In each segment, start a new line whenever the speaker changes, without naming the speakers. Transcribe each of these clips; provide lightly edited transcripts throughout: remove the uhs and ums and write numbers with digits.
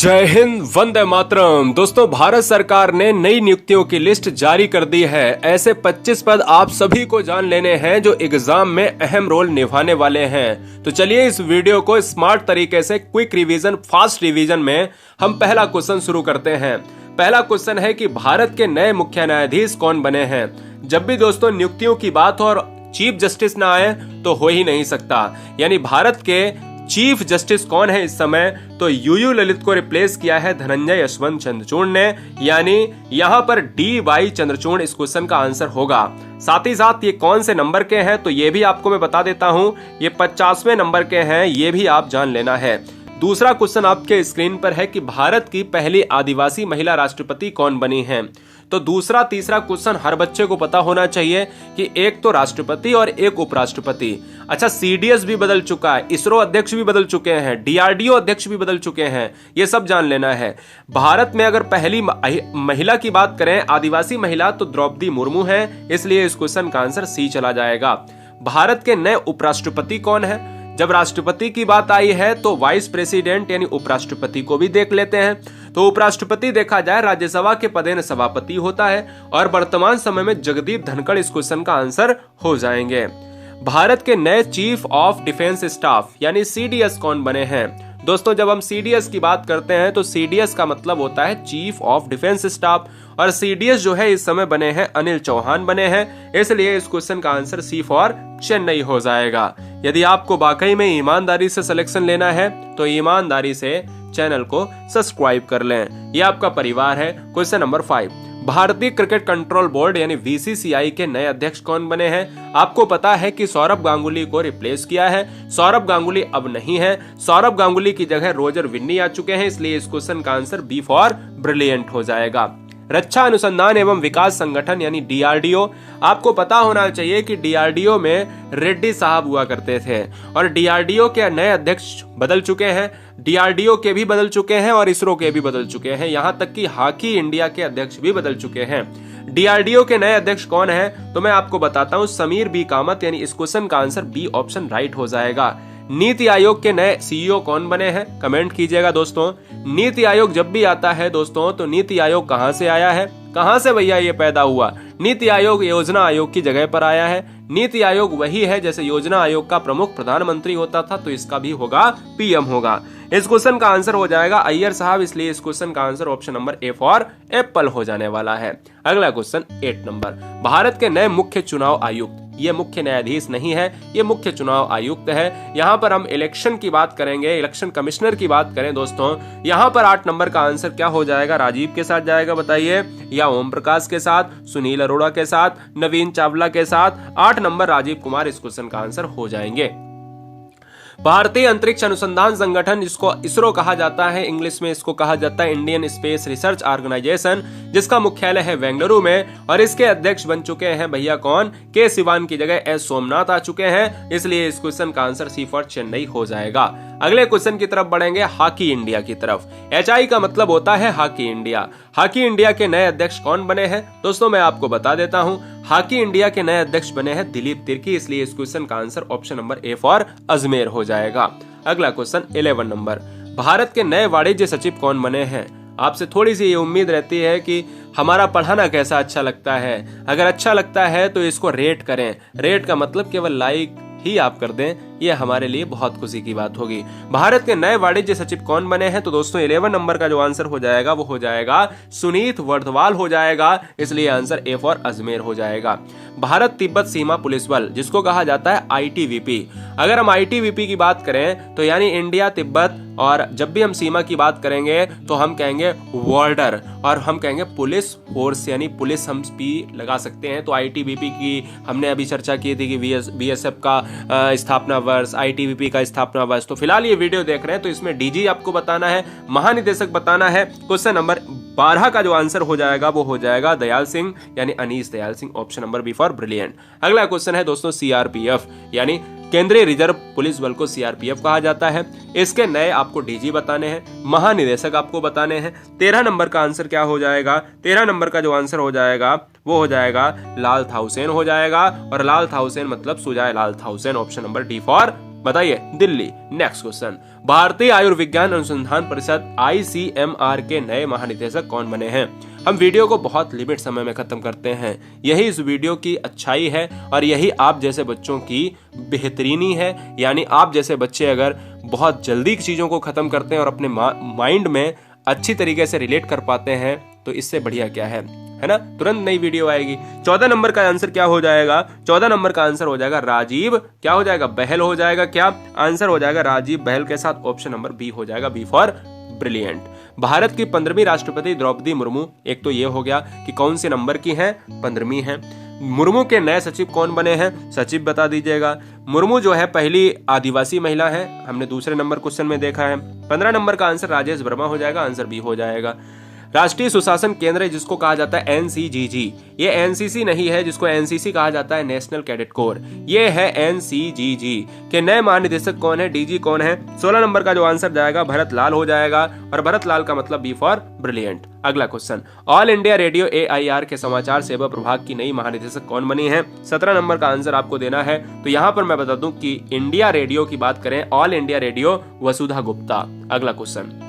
जय हिंद, वंदे मातरम। दोस्तों, भारत सरकार ने नई नियुक्तियों की लिस्ट जारी कर दी है। ऐसे 25 पद आप सभी को जान लेने हैं जो एग्जाम में अहम रोल निभाने वाले हैं। तो चलिए इस वीडियो को स्मार्ट तरीके से क्विक रिवीजन, फास्ट रिवीजन में हम पहला क्वेश्चन शुरू करते हैं। पहला क्वेश्चन है कि भारत के नए मुख्य न्यायाधीश कौन बने हैं। जब भी दोस्तों नियुक्तियों की बात हो और चीफ जस्टिस ना आए तो हो ही नहीं सकता। यानी भारत के चीफ जस्टिस कौन है इस समय, तो यूयू ललित को रिप्लेस किया है धनंजय यशवंत चंद्रचूड़ ने। यानी यहां पर DY चंद्रचूड़ इस क्वेश्चन का आंसर होगा। साथ ही साथ ये कौन से नंबर के हैं तो ये भी आपको मैं बता देता हूं, ये 50वें नंबर के हैं, ये भी आप जान लेना है। दूसरा क्वेश्चन आपके स्क्रीन पर है कि भारत की पहली आदिवासी महिला राष्ट्रपति कौन बनी है। तो दूसरा तीसरा क्वेश्चन हर बच्चे को पता होना चाहिए कि एक तो राष्ट्रपति और एक उपराष्ट्रपति। अच्छा, CDS भी बदल चुका है, इसरो अध्यक्ष भी बदल चुके हैं, DRDO अध्यक्ष भी बदल चुके हैं, ये सब जान लेना है। भारत में अगर पहली महिला की बात करें, आदिवासी महिला, तो द्रौपदी मुर्मू है, इसलिए इस क्वेश्चन का आंसर C चला जाएगा। भारत के नए उपराष्ट्रपति कौन है। जब राष्ट्रपति की बात आई है तो वाइस प्रेसिडेंट यानी उपराष्ट्रपति को भी देख लेते हैं। तो उपराष्ट्रपति देखा जाए राज्यसभा के पदेन सभापति होता है और वर्तमान समय में जगदीप धनखड़ इस क्वेश्चन का आंसर हो जाएंगे। भारत के नए चीफ ऑफ डिफेंस स्टाफ यानी CDS कौन बने हैं। दोस्तों, जब हम CDS की बात करते हैं तो CDS का मतलब होता है चीफ ऑफ डिफेंस स्टाफ, और CDS जो है इस समय बने हैं अनिल चौहान बने हैं, इसलिए इस क्वेश्चन का आंसर C फॉर चेन्नई हो जाएगा। यदि आपको वाकई में ईमानदारी से सिलेक्शन लेना है तो ईमानदारी से चैनल को सब्सक्राइब कर लें, यह आपका परिवार है। क्वेश्चन नंबर 5, भारतीय क्रिकेट कंट्रोल बोर्ड यानी BCCI के नए अध्यक्ष कौन बने हैं। आपको पता है कि सौरभ गांगुली को रिप्लेस किया है। सौरभ गांगुली अब नहीं है, सौरभ गांगुली की जगह रोजर विन्नी आ चुके हैं, इसलिए इस क्वेश्चन का आंसर B फॉर ब्रिलियंट हो जाएगा। रक्षा अनुसंधान एवं विकास संगठन यानी DRDO, आपको पता होना चाहिए कि DRDO में रेड्डी साहब हुआ करते थे और DRDO के नए अध्यक्ष बदल चुके हैं। DRDO के भी बदल चुके हैं और इसरो के भी बदल चुके हैं, यहां तक कि हॉकी इंडिया के अध्यक्ष भी बदल चुके हैं। DRDO के नए अध्यक्ष कौन है तो मैं आपको बताता हूं, समीर B कामत, यानी इस क्वेश्चन का आंसर B ऑप्शन राइट हो जाएगा। नीति आयोग के नए CEO कौन बने हैं, कमेंट कीजिएगा दोस्तों। नीति आयोग जब भी आता है दोस्तों तो नीति आयोग कहां से आया है, कहां से भैया ये पैदा हुआ। नीति आयोग योजना आयोग की जगह पर आया है। नीति आयोग वही है जैसे योजना आयोग का प्रमुख प्रधानमंत्री होता था, तो इसका भी होगा PM होगा। इस क्वेश्चन का आंसर हो जाएगा अय्यर साहब, इसलिए इस क्वेश्चन का answer option number A for Apple हो जाने वाला है। अगला क्वेश्चन 8 नंबर, भारत के नए मुख्य चुनाव आयुक्त, ये मुख्य न्यायाधीश नहीं है, ये मुख्य चुनाव आयुक्त है। यहाँ पर हम इलेक्शन की बात करेंगे, इलेक्शन कमिश्नर की बात करें दोस्तों, यहाँ पर 8 नंबर का आंसर क्या हो जाएगा। राजीव के साथ जाएगा बताइए, या ओम प्रकाश के साथ, सुनील अरोड़ा के साथ, नवीन चावला के साथ। 8 नंबर राजीव कुमार इस क्वेश्चन का आंसर हो जाएंगे। भारतीय अंतरिक्ष अनुसंधान संगठन, जिसको इसरो कहा जाता है, इंग्लिश में इसको कहा जाता है इंडियन स्पेस रिसर्च ऑर्गेनाइजेशन, जिसका मुख्यालय है बेंगलुरु में, और इसके अध्यक्ष बन चुके हैं भैया कौन, के सिवान की जगह S सोमनाथ आ चुके हैं, इसलिए इस क्वेश्चन का आंसर C फॉर चेन्नई हो जाएगा। अगले क्वेश्चन की तरफ बढ़ेंगे, हॉकी इंडिया की तरफ। HI का मतलब होता है हॉकी इंडिया। हॉकी इंडिया के नए अध्यक्ष कौन बने हैं दोस्तों, मैं आपको बता देता हूं, हॉकी इंडिया के नए अध्यक्ष बने हैं दिलीप तिर्की, इसलिए इस क्वेश्चन का answer option number A for Ajmer हो जाएगा। अगला क्वेश्चन 11 नंबर, भारत के नए वाणिज्य सचिव कौन बने हैं। आपसे थोड़ी सी ये उम्मीद रहती है कि हमारा पढ़ाना कैसा अच्छा लगता है, अगर अच्छा लगता है तो इसको रेट करें। रेट का मतलब केवल लाइक ही आप कर दें, ये हमारे लिए बहुत खुशी की बात होगी। भारत के नए वाणिज्य सचिव कौन बने हैं तो दोस्तों 11 नंबर का जो आंसर हो जाएगा वो हो जाएगा सुनीत वर्धवाल हो जाएगा, इसलिए आंसर A फॉर अजमेर हो जाएगा। भारत तिब्बत सीमा पुलिस बल, जिसको कहा जाता है ITBP, अगर हम ITBP की बात करें तो यानी इंडिया तिब्बत, और जब भी हम सीमा की बात करेंगे तो हम कहेंगे बॉर्डर, और हम कहेंगे पुलिस फोर्स यानी पुलिस हम भी लगा सकते हैं। तो ITBP की हमने अभी चर्चा की थी कि BSF का स्थापना वर्ष, ITBP का स्थापना वर्ष। तो फिलहाल ये वीडियो देख रहे हैं तो इसमें DG आपको बताना है, महानिदेशक बताना है। क्वेश्चन नंबर 12 का जो आंसर हो जाएगा वो हो जाएगा दयाल सिंह यानी Anish Dayal Singh, option number B for brilliant. अगला क्वेश्चन है दोस्तों CRPF यानी केंद्रीय रिजर्व पुलिस बल को CRPF कहा जाता है। इसके नए आपको DG बताने हैं, महानिदेशक आपको बताने हैं। 13 नंबर का आंसर क्या हो जाएगा, 13 नंबर का जो आंसर हो जाएगा वो हो जाएगा लाल थाउसेन हो जाएगा, और लाल थाउसेन मतलब सुजाय लाल थाउसेन, ऑप्शन नंबर D फॉर बताइए, दिल्ली। नेक्स्ट क्वेश्चन, भारतीय आयुर्विज्ञान अनुसंधान परिषद ICMR के नए महानिदेशक कौन बने हैं? हम वीडियो को बहुत लिमिट समय में खत्म करते हैं, यही इस वीडियो की अच्छाई है और यही आप जैसे बच्चों की बेहतरीनी है। यानी आप जैसे बच्चे अगर बहुत जल्दी चीजों को खत्म करते हैं और अपने माइंड में अच्छी तरीके से रिलेट कर पाते हैं तो इससे बढ़िया क्या है ना? तुरंत नई वीडियो आएगी। 14 नंबर का आंसर क्या हो जाएगा? 14 नंबर का आंसर हो जाएगा राजीव, क्या हो जाएगा? बहल हो जाएगा। क्या आंसर हो जाएगा? राजीव बहल के साथ ऑप्शन नंबर बी हो जाएगा, बी फॉर ब्रिलियंट। भारत की 15वीं राष्ट्रपति द्रौपदी मुर्मू, एक तो ये हो गया कि कौन से नंबर की हैं? 15वीं हैं। मुर्मू के नए सचिव कौन बने हैं? सचिव बता दीजिएगा। मुर्मू जो है पहली आदिवासी महिला है, हमने दूसरे नंबर क्वेश्चन में देखा है। 15 नंबर का आंसर राजेश वर्मा हो जाएगा, आंसर बी हो जाएगा। राष्ट्रीय सुशासन केंद्र जिसको कहा जाता है NCGG, ये NCC नहीं है जिसको NCC कहा जाता है, नेशनल कैडेट कोर, ये है NCGG के नए महानिदेशक कौन है? DG कौन है? 16 नंबर का जो आंसर जाएगा भरत लाल हो जाएगा और भरत लाल का मतलब बी फॉर ब्रिलियंट। अगला question, all India radio AIR के समाचार सेवा प्रभाग की नई महानिदेशक कौन बनी है? 17 नंबर का आंसर आपको देना है। तो यहाँ पर मैं बता दूं कि इंडिया रेडियो की बात करें, ऑल इंडिया रेडियो वसुधा गुप्ता। अगला क्वेश्चन,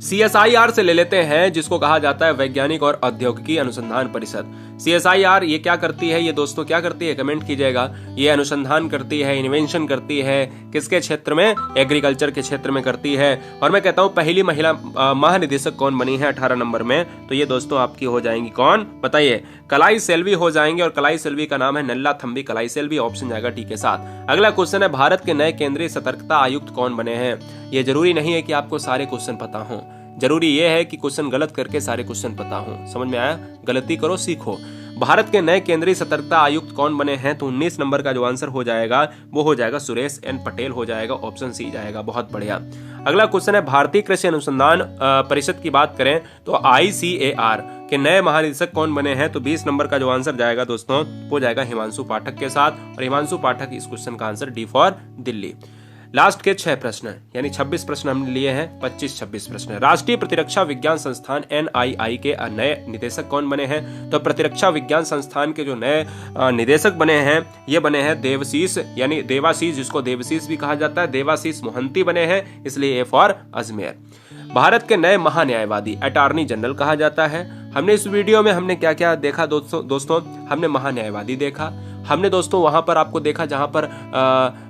CSIR से ले लेते हैं जिसको कहा जाता है वैज्ञानिक और औद्योगिकी अनुसंधान परिषद। CSIR ये क्या करती है? ये दोस्तों क्या करती है? कमेंट कीजिएगा। ये अनुसंधान करती है, इन्वेंशन करती है, किसके क्षेत्र में? एग्रीकल्चर के क्षेत्र में करती है। और मैं कहता हूँ पहली महिला महानिदेशक कौन बनी है 18 नंबर में? तो ये दोस्तों आपकी हो जाएंगी कौन? बताइए, कलाई सेल्वी हो जाएंगे और कलाई सेल्वी का नाम है नल्ला थम्बी कलाई सेल्वी, ऑप्शन जाएगा टी के साथ। अगला क्वेश्चन है, भारत के नए केंद्रीय सतर्कता आयुक्त कौन बने हैं? ये जरूरी नहीं है कि आपको सारे क्वेश्चन पता हों, जरूरी यह है कि क्वेश्चन गलत करके सारे क्वेश्चन पता हो। समझ में आया? गलती करो, सीखो। भारत के नए केंद्रीय सतर्कता आयुक्त कौन बने हैं? तो 19 नंबर का जो आंसर हो जाएगा वो हो जाएगा सुरेश एन पटेल हो जाएगा, ऑप्शन सी जाएगा। बहुत बढ़िया। अगला क्वेश्चन है, भारतीय कृषि अनुसंधान परिषद की बात करें तो ICAR के नए महानिदेशक कौन बने हैं? तो 20 नंबर का जो आंसर जाएगा दोस्तों वो जाएगा हिमांशु पाठक के साथ, और हिमांशु पाठक इस क्वेश्चन का answer D for Delhi. Last के 6 प्रश्न यानी 26 प्रश्न हमने लिए हैं, 25-26 प्रश्न। राष्ट्रीय प्रतिरक्षा विज्ञान संस्थान NII के नए निदेशक कौन बने हैं? तो प्रतिरक्षा विज्ञान संस्थान के जो नए निदेशक बने हैं ये बने हैं देवशीष, यानी देवाशीष, जिसको देवशीष भी कहा जाता है, देवाशीष मोहंती बने हैं, इसलिए ए फॉर अजमेर। भारत के नए महान्यायवादी अटॉर्नी जनरल कहा जाता है। हमने इस वीडियो में हमने क्या क्या देखा दोस्तों? हमने महान्यायवादी देखा, हमने दोस्तों वहां पर आपको देखा जहां पर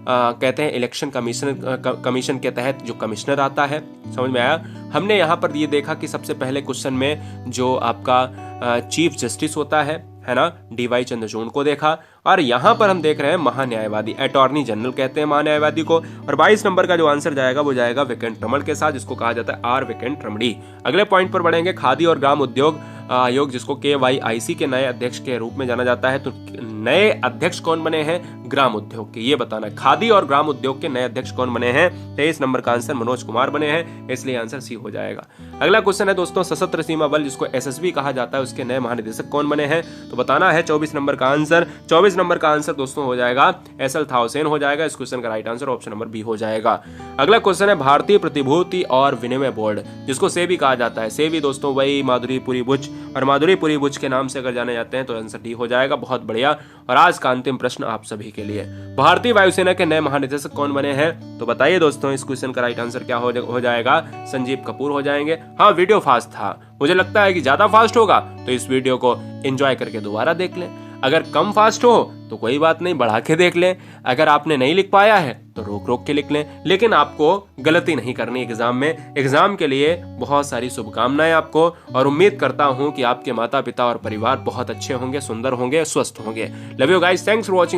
कहते हैं इलेक्शन कमीशन के तहत जो कमिश्नर आता है, समझ में आया? हमने यहाँ पर ये देखा कि सबसे पहले क्वेश्चन में जो आपका चीफ जस्टिस होता है ना, DY चंद्रचूड़ को देखा, और यहाँ पर हम देख रहे हैं महान्यायवादी, अटॉर्नी जनरल कहते हैं महान्यायवादी को। और 22 नंबर का जो आंसर जाएगा वो जाएगा विकेंट रमण के साथ, जिसको कहा जाता है R विकेंट रमणी। अगले पॉइंट पर बढ़ेंगे, खादी और ग्राम उद्योग आयोग जिसको KYIC के नए अध्यक्ष के रूप में जाना जाता है। तो नए अध्यक्ष कौन बने हैं ग्राम उद्योग के, ये बताना है। खादी और ग्राम उद्योग के नए अध्यक्ष कौन बने हैं? 23 नंबर का आंसर मनोज कुमार बने हैं, इसलिए आंसर सी हो जाएगा। अगला क्वेश्चन है दोस्तों, सशस्त्र सीमा बल जिसको SSB कहा जाता है उसके नए महानिदेशक कौन बने हैं? तो बताना है 24 नंबर का आंसर। 24 नंबर का आंसर दोस्तों हो जाएगा SL थाउसेन हो जाएगा। इस क्वेश्चन का right answer option number B हो जाएगा। अगला क्वेश्चन है भारतीय प्रतिभूति और विनिमय बोर्ड जिसको सेबी कहा जाता है। सेबी दोस्तों वही माधुरीपुरी बुच, और माधुरीपुरी बुच के नाम से अगर जाने जाते हैं तो आंसर डी हो जाएगा। बहुत बढ़िया। और आज का अंतिम प्रश्न आप सभी के लिए, भारतीय वायुसेना के नए महानिदेशक कौन बने हैं? तो बताइए दोस्तों, इस क्वेश्चन का राइट आंसर क्या हो जाएगा? संजीव कपूर हो जाएंगे। हाँ, वीडियो फास्ट था, मुझे लगता है कि ज्यादा फास्ट होगा तो इस वीडियो को एंजॉय करके दोबारा देख लें। अगर कम फास्ट हो तो कोई बात नहीं, बढ़ा के देख लें। अगर आपने नहीं लिख पाया है तो रोक रोक के लिख लें, लेकिन आपको गलती नहीं करनी एग्जाम में। एग्जाम के लिए बहुत सारी शुभकामनाएं आपको, और उम्मीद करता हूं कि आपके माता पिता और परिवार बहुत अच्छे होंगे, सुंदर होंगे, स्वस्थ होंगे। Love you guys, thanks for watching.